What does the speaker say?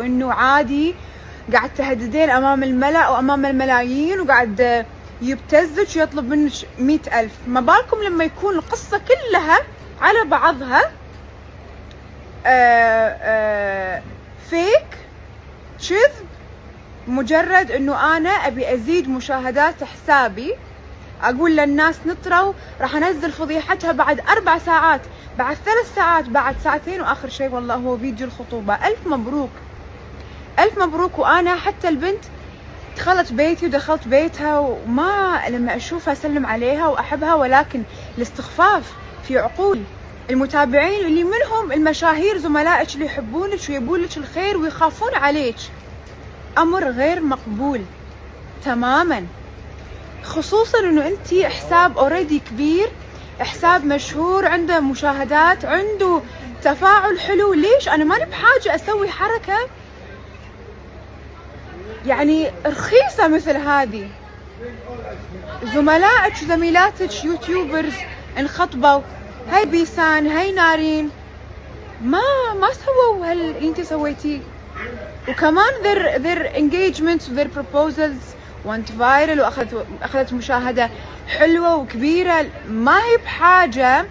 وانه عادي قاعد تهددين امام الملأ وامام الملايين وقاعد يبتزك ويطلب منك 100,000. ما بالكم لما يكون القصة كلها على بعضها فيك، كذب، مجرد انه انا ابي ازيد مشاهدات حسابي، اقول للناس نطروا راح انزل فضيحتها بعد 4 ساعات، بعد 3 ساعات، بعد ساعتين، واخر شيء والله هو فيديو الخطوبة. الف مبروك، الف مبروك. وانا حتى البنت دخلت بيتي ودخلت بيتها، وما لما اشوفها اسلم عليها واحبها، ولكن الاستخفاف في عقول المتابعين اللي منهم المشاهير زملائك اللي يحبونك ويبون الخير ويخافون عليك، امر غير مقبول تماما. خصوصا انه انتي حساب اوريدي كبير، حساب مشهور، عنده مشاهدات، عنده تفاعل حلو. ليش انا ماني بحاجة اسوي حركة يعني رخيصة مثل هذه؟ زملائك وزميلاتك يوتيوبرز انخطبوا، هاي بيسان، هاي نارين، ما سووا اللي انتي سويتيه. وكمان their engagements their proposals went viral واخذت مشاهدة حلوة وكبيرة. ما هي بحاجة